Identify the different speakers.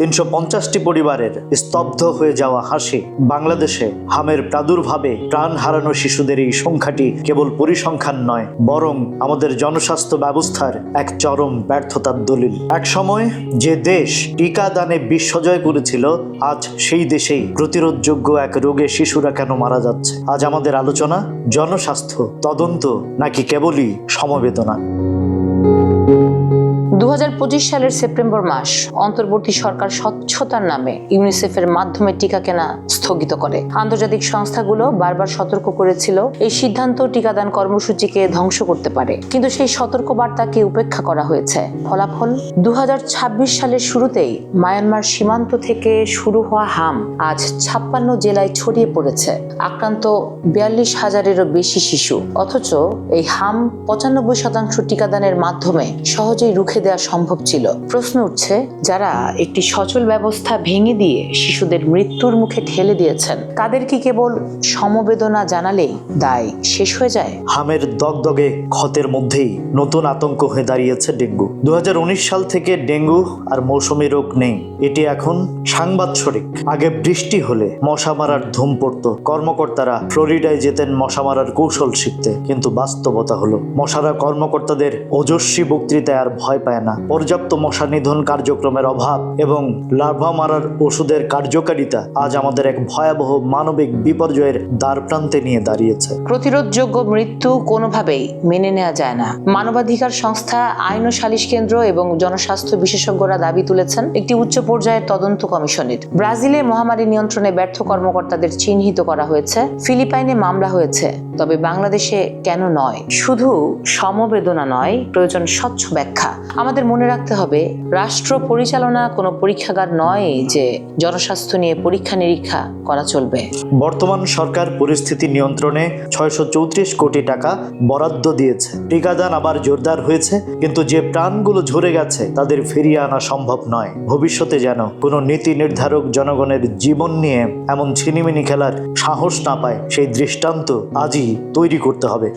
Speaker 1: 350টি পরিবারের স্তব্ধ হয়ে যাওয়া হাসি। বাংলাদেশে হামের প্রাদুর্ভাবে প্রাণ হারানো শিশুদের এই সংখ্যাটি কেবল পরিসংখ্যান নয়, বরং আমাদের জনস্বাস্থ্য ব্যবস্থার এক চরম ব্যর্থতার দলিল। এক সময় যে দেশ টিকা দানে বিশ্বজয় করেছিল, আজ সেই দেশেই প্রতিরোধযোগ্য এক রোগে শিশুরা কেন মারা যাচ্ছে। আজ আমাদের আলোচনা জনস্বাস্থ্য তদন্ত নাকি কেবলই সমবেদনা।
Speaker 2: 2025 সালের সেপ্টেম্বর মাস অন্তর্বর্তী সরকার স্বচ্ছতার নামে ইউনিসেফের মাধ্যমে টিকা কেনা স্থগিত করে। আন্তর্জাতিক সংস্থাগুলো বারবার সতর্ক করেছিল এই সিদ্ধান্ত টিকাদান কর্মসূচিকে ধ্বংস করতে পারে, কিন্তু সেই সতর্কবার্তাকে উপেক্ষা করা হয়েছে। ফলাফল 2026 সালের শুরুতেই মায়ানমার সীমান্ত থেকে শুরু হওয়া হাম আজ 56 জেলায় ছড়িয়ে পড়েছে। আক্রান্ত 42,000-এরও বেশি শিশু। অথচ এই হাম 95% টিকাদানের মাধ্যমে সহজেই রুখে দেওয়া সম্ভব ছিল। প্রশ্ন উঠছে, যারা একটি সচল ব্যবস্থা ভেঙে দিয়ে শিশুদের মৃত্যুর মুখে ঠেলে দিয়েছেন, তাদের কি কেবল সমবেদনা জানালেই দায় শেষ হয়ে যায়?
Speaker 1: হামের দগদগে ক্ষতের মধ্যেই নতুন আতঙ্ক হয়ে দাঁড়িয়েছে ডেঙ্গু। 2019 সাল থেকে ডেঙ্গু আর মৌসুমী রোগ নেই, এটি এখন সাংবাৎসরিক। আগে বৃষ্টি হলে মশা মারার ধুম পড়তো, কর্মকর্তারা ফ্লোরিডায় যেতেন মশা মারার কৌশল শিখতে। কিন্তু বাস্তবতা হলো, মশারা কর্মকর্তাদের ওজস্বী বক্তৃতায় আর ভয় পায় না। পর্যাপ্ত মশা নিধন কার্যক্রমের অভাব এবং লার্ভা মারার ওষুধের কার্যকারিতা আজ আমাদের এক ভয়াবহ মানবিক বিপর্যয়ের দ্বারপ্রান্তে নিয়ে দাঁড়িয়েছে।
Speaker 2: প্রতিরোধযোগ্য মৃত্যু কোনোভাবেই মেনে নেওয়া যায় না। মানবাধিকার সংস্থা, আইন ও সালিশ কেন্দ্র এবং জনস্বাস্থ্য বিশেষজ্ঞরা দাবি তুলেছেন একটি উচ্চ পর্যায়ের তদন্ত কমিশনের। ব্রাজিলে মহামারী নিয়ন্ত্রণে ব্যর্থ কর্মকর্তাদের চিহ্নিত করা হয়েছে, ফিলিপাইনে মামলা হয়েছে, তবে বাংলাদেশে কেন নয়? শুধু সমবেদনা নয়, প্রয়োজন স্বচ্ছ ব্যাখ্যা। আমাদের মনে রাখতে হবে, রাষ্ট্র পরিচালনা কোনো পরীক্ষাগার নয় যে জনস্বাস্থ্য নিয়ে পরীক্ষা নিরীক্ষা করা চলবে।
Speaker 1: বর্তমান সরকার পরিস্থিতি নিয়ন্ত্রণে 634 কোটি টাকা বরাদ্দ দিয়েছে। টিকাদান আবার জোরদার হয়েছে, কিন্তু যে প্রাণগুলো ঝরে গেছে তাদের ফিরিয়ে আনা সম্ভব নয়। ভবিষ্যতে যেন কোনো নীতি নির্ধারক জনগণের জীবন নিয়ে এমন ছিনিমিনি খেলার সাহস না পায়, সেই দৃষ্টান্ত আজই তৈরি করতে হবে।